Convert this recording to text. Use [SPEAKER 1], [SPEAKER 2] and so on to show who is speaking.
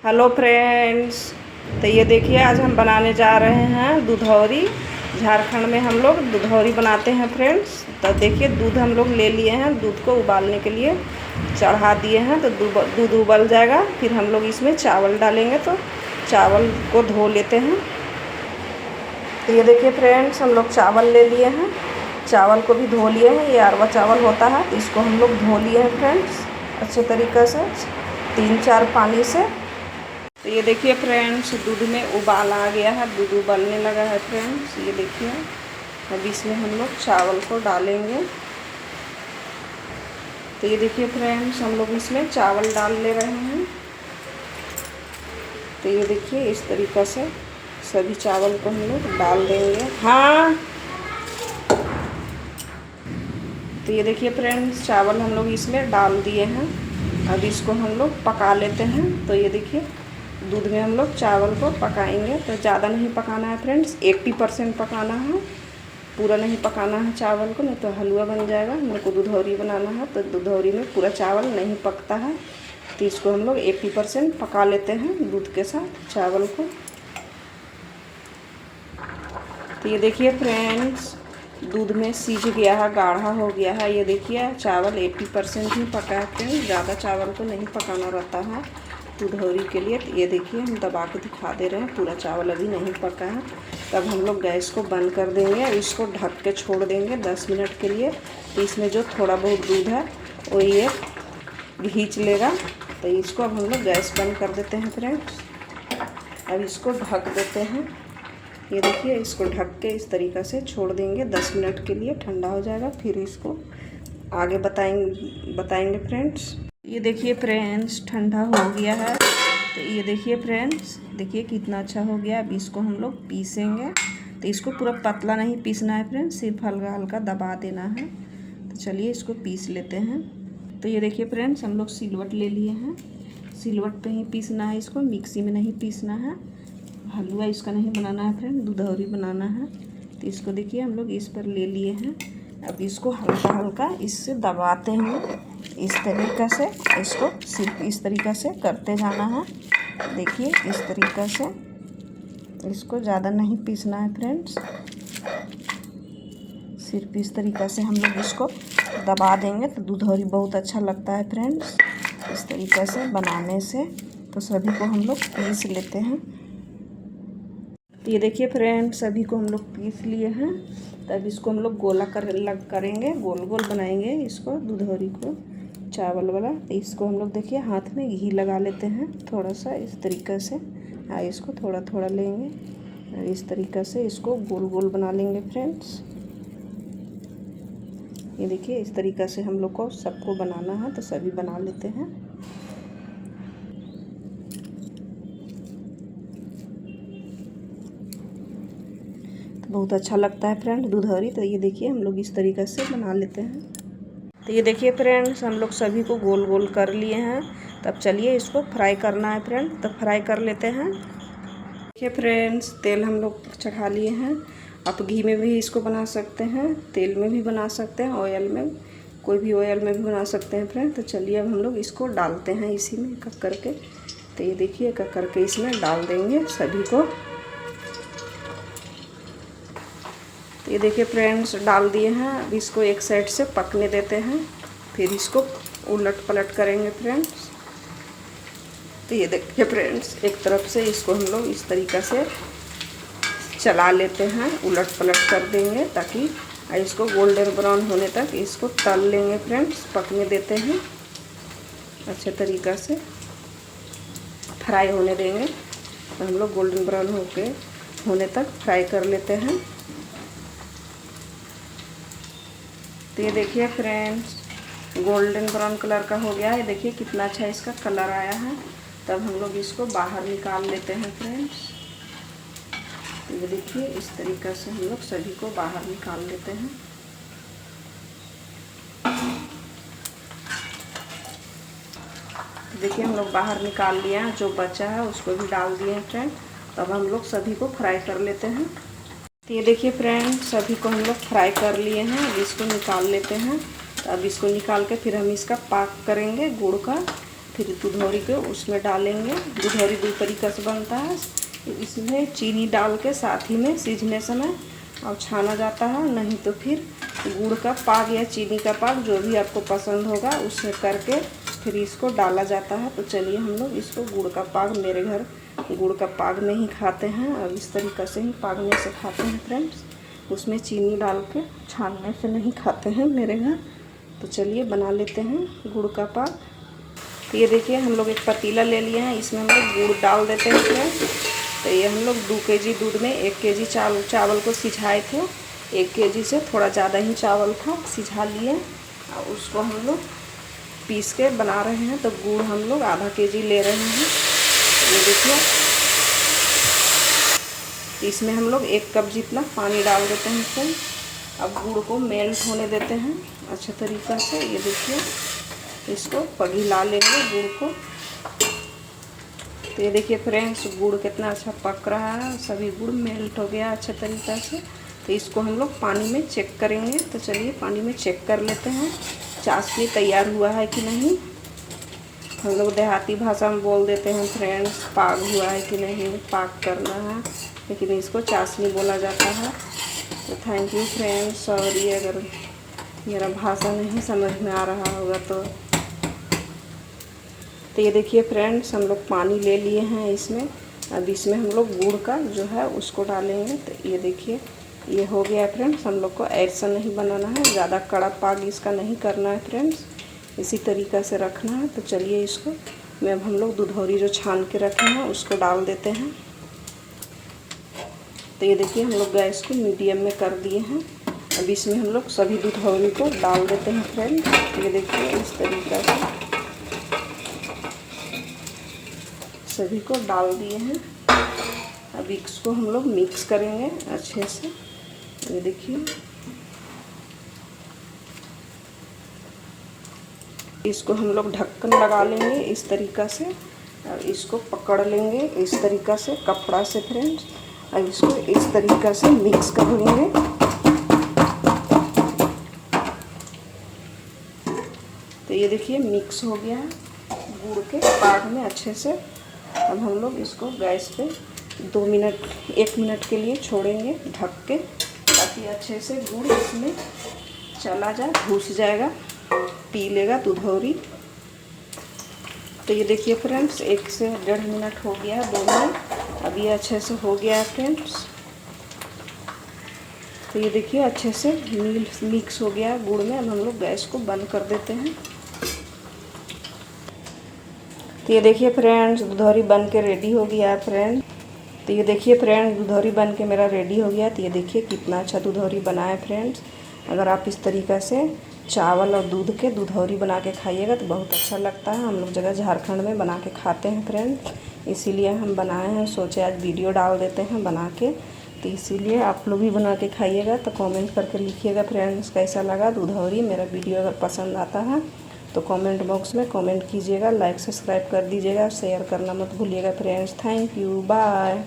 [SPEAKER 1] Hello friends. तो ये देखिए आज हम बनाने जा रहे हैं दूधौरी। झारखंड में हम लोग दूधौरी बनाते हैं फ्रेंड्स। तो देखिए दूध हम लोग ले लिए हैं, दूध को उबालने के लिए चढ़ा दिए हैं। तो दूध उबल जाएगा, फिर हम लोग इसमें चावल डालेंगे। तो चावल को धो लेते हैं। तो ये देखिए फ्रेंड्स हम लोग चावल ले लिए हैं, चावल को भी धो लिए हैं। ये अरवा चावल होता है, तो इसको हम लोग धो लिए हैं फ्रेंड्स अच्छे तरीक़े से 3-4 पानी से। तो ये देखिए फ्रेंड्स दूध में उबाल आ गया है, दूध उबलने लगा है फ्रेंड्स। ये देखिए अब इसमें हम लोग चावल को डालेंगे। तो ये देखिए फ्रेंड्स हम लोग इसमें चावल डाल ले रहे हैं। तो ये देखिए इस तरीक़ा से सभी चावल को हम लोग डाल देंगे। हाँ, तो ये देखिए फ्रेंड्स चावल हम लोग इसमें डाल दिए हैं। अब इसको हम लोग पका लेते हैं। तो ये देखिए दूध में हम लोग चावल को पकाएंगे। तो ज़्यादा नहीं पकाना है फ्रेंड्स, 80% पकाना है, पूरा नहीं पकाना है चावल को, नहीं तो हलवा बन जाएगा। मेरे को दूधौरी बनाना है, तो दूधौरी में पूरा चावल नहीं पकता है। तो इसको हम लोग 80% पका लेते हैं दूध के साथ चावल को। तो ये देखिए फ्रेंड्स दूध में सीज गया है, गाढ़ा हो गया है। ये देखिए चावल 80% ही पका है फ्रेंड्स, ज़्यादा चावल को नहीं पकाना रहता है दूधौरी के लिए। तो ये देखिए हम दबा के दिखा दे रहे हैं, पूरा चावल अभी नहीं पका है। तब हम लोग गैस को बंद कर देंगे, इसको ढक के छोड़ देंगे 10 मिनट के लिए। तो इसमें जो थोड़ा बहुत दूध है वो ये खींच लेगा। तो इसको अब हम लोग गैस बंद कर देते हैं फ्रेंड्स। अब इसको ढक देते हैं। ये देखिए इसको ढक के इस तरीक़ा से छोड़ देंगे 10 मिनट के लिए, ठंडा हो जाएगा। फिर इसको आगे बताएंगे फ्रेंड्स। ये देखिए फ्रेंड्स ठंडा हो गया है। तो ये देखिए फ्रेंड्स, देखिए कितना अच्छा हो गया। अब इसको हम लोग पीसेंगे। तो इसको पूरा पतला नहीं पीसना है फ्रेंड्स, सिर्फ हल्का हल्का दबा देना है। तो चलिए इसको पीस लेते हैं। तो ये देखिए फ्रेंड्स हम लोग सिलवट ले लिए हैं, सिलवट पे ही पीसना है इसको, मिक्सी में नहीं पीसना है। हलवा इसका नहीं बनाना है फ्रेंड, दूधौरी बनाना है। तो इसको देखिए हम लोग इस पर ले लिए हैं। अब इसको हल्का हल्का इससे दबाते हैं इस तरीक़ा से। इसको सिर्फ इस तरीक़ा से करते जाना है। देखिए इस तरीक़ा से, इसको ज़्यादा नहीं पीसना है फ्रेंड्स, सिर्फ इस तरीक़ा से हम लोग इसको दबा देंगे। तो दूधौरी बहुत अच्छा लगता है फ्रेंड्स इस तरीक़े से बनाने से। तो सभी को हम लोग पीस लेते हैं। तो ये देखिए फ्रेंड्स सभी को हम लोग पीस लिए हैं। तब इसको हम लोग गोला करेंगे, गोल गोल बनाएंगे इसको दूधौरी को चावल वाला। तो इसको हम लोग देखिए हाथ में घी लगा लेते हैं थोड़ा सा इस तरीक़े से। इसको थोड़ा थोड़ा लेंगे और इस तरीक़े से इसको गोल गोल बना लेंगे फ्रेंड्स। ये देखिए इस तरीक़े से हम लोग को सबको बनाना है। तो सभी बना लेते हैं। बहुत अच्छा लगता है फ्रेंड दूधौरी। तो ये देखिए हम लोग इस तरीक़े से बना लेते हैं। तो ये देखिए फ्रेंड्स हम लोग सभी को गोल गोल कर लिए हैं। तब चलिए इसको फ्राई करना है फ्रेंड, तो फ्राई कर लेते हैं। देखिए फ्रेंड्स तेल हम लोग चढ़ा लिए हैं। आप घी में भी इसको बना सकते हैं, तेल में भी बना सकते हैं, ऑयल में, कोई भी ऑयल में भी बना सकते हैं फ्रेंड। तो चलिए अब हम लोग इसको डालते हैं इसी में एक करके। तो ये देखिए एक करके इसमें डाल देंगे सभी को। तो ये देखिए फ्रेंड्स डाल दिए हैं। अब इसको एक साइड से पकने देते हैं, फिर इसको उलट पलट करेंगे फ्रेंड्स। तो ये देखिए फ्रेंड्स एक तरफ से इसको हम लोग इस तरीक़ा से चला लेते हैं, उलट पलट कर देंगे ताकि इसको गोल्डन ब्राउन होने तक इसको तल लेंगे फ्रेंड्स, पकने देते हैं अच्छे तरीक़ा से, फ्राई होने देंगे। तो हम लोग गोल्डन ब्राउन होने तक फ्राई कर लेते हैं। तो ये देखिए फ्रेंड्स गोल्डन ब्राउन कलर का हो गया है। देखिए कितना अच्छा इसका कलर आया है। तब हम लोग इसको बाहर निकाल लेते हैं फ्रेंड्स। तो ये देखिए इस तरीक़े से हम लोग सभी को बाहर निकाल लेते हैं। देखिए हम लोग बाहर निकाल लिए हैं, जो बचा है उसको भी डाल दिए हैं फ्रेंड। तब हम लोग सभी को फ्राई कर लेते हैं। तो ये देखिए फ्रेंड सभी को हम लोग फ्राई कर लिए हैं। अब इसको निकाल लेते हैं। तो अब इसको निकाल के फिर हम इसका पाक करेंगे गुड़ का। फिर दुधौरी को उसमें डालेंगे। दुधौरी दो तरीक़ा से बनता है, इसमें चीनी डाल के साथ ही में सीझने समय और छाना जाता है, नहीं तो फिर गुड़ का पाग या चीनी का पाग जो भी आपको पसंद होगा उसमें करके फिर इसको डाला जाता है। तो चलिए हम लोग इसको गुड़ का पाग, मेरे घर गुड़ का पाग में ही खाते हैं और इस तरीक़ा से ही पागने से खाते हैं फ्रेंड्स, उसमें चीनी डाल के छानने से नहीं खाते हैं मेरे घर। तो चलिए बना लेते हैं गुड़ का पाग। तो ये देखिए हम लोग एक पतीला ले लिए हैं, इसमें हम लोग गुड़ डाल देते हैं फ्रेंड्स। तो ये हम लोग 2 केजी दूध में 1 केजी चावल को सिझाए थे, 1 केजी से थोड़ा ज़्यादा ही चावल था, सिझा लिए और उसको हम लोग पीस के बना रहे हैं। तो गुड़ हम लोग आधा केजी ले रहे हैं। ये देखिए इसमें हम लोग 1 कप जितना पानी डाल देते हैं फ्रेंड्स। अब गुड़ को मेल्ट होने देते हैं अच्छे तरीक़ा से। ये देखिए इसको पघिला लेंगे गुड़ को। तो ये देखिए फ्रेंड्स गुड़ कितना अच्छा पक रहा है, सभी गुड़ मेल्ट हो गया अच्छे तरीक़ा से। तो इसको हम लोग पानी में चेक करेंगे। तो चलिए पानी में चेक कर लेते हैं चाशनी तैयार हुआ है कि नहीं। हम लोग देहाती भाषा में बोल देते हैं फ्रेंड्स पाग हुआ है कि नहीं, पाग करना है, लेकिन इसको चाशनी बोला जाता है। तो थैंक यू फ्रेंड्स, सॉरी अगर मेरा भाषा नहीं समझ में आ रहा होगा तो ये देखिए फ्रेंड्स हम लोग पानी ले लिए हैं इसमें। अब इसमें हम लोग गुड़ का जो है उसको डालेंगे। तो ये देखिए ये हो गया फ्रेंड्स। हम लोग को ऐसा नहीं बनाना है, ज़्यादा कड़ा पाग इसका नहीं करना है फ्रेंड्स, इसी तरीक़ा से रखना है। तो चलिए इसको में अब हम लोग दुधौरी जो छान के रखे हैं उसको डाल देते हैं। तो ये देखिए हम लोग गैस को मीडियम में कर दिए हैं। अब इसमें हम लोग सभी दुधौरी को डाल देते हैं फ्रेंड्स। ये देखिए इस तरीक़ा से सभी को डाल दिए हैं। अब इसको हम लोग मिक्स करेंगे अच्छे से। ये देखिए इसको हम लोग ढक्कन लगा लेंगे इस तरीक़ा से और इसको पकड़ लेंगे इस तरीक़ा से कपड़ा से फ्रेंड्स। अब इसको इस तरीक़ा से मिक्स कर लेंगे। तो ये देखिए मिक्स हो गया है गुड़ के पाग में अच्छे से। अब हम लोग इसको गैस पे 2 मिनट 1 मिनट के लिए छोड़ेंगे ढक के, ताकि अच्छे से गुड़ इसमें चला जाए, घुस जाएगा, पी लेगा दुधौरी। तो ये देखिए फ्रेंड्स 1 से 1.5 मिनट हो गया है, 2 मिनट। अब ये अच्छे से हो गया है फ्रेंड्स। तो ये देखिए अच्छे से मिक्स हो गया है गुड़ में। अब हम लोग गैस को बंद कर देते हैं। तो ये देखिए फ्रेंड्स दुधौरी बन के रेडी हो गया है फ्रेंड। तो ये देखिए फ्रेंड्स दुधौरी बन के मेरा रेडी हो गया। तो ये देखिए कितना अच्छा दुधौरी बना है फ्रेंड्स। अगर आप इस तरीक़ा से चावल और दूध के दुधौरी बना के खाइएगा तो बहुत अच्छा लगता है। हम लोग जगह झारखंड में बना के खाते हैं फ्रेंड्स, इसीलिए हम बनाए हैं, सोचे आज वीडियो डाल देते हैं बना के। तो इसीलिए आप लोग भी बना के खाइएगा। तो कमेंट करके लिखिएगा फ्रेंड्स कैसा लगा दुधौरी। मेरा वीडियो अगर पसंद आता है तो कमेंट बॉक्स में कमेंट कीजिएगा, लाइक सब्सक्राइब कर दीजिएगा, शेयर करना मत भूलिएगा फ्रेंड्स। Thank you, bye.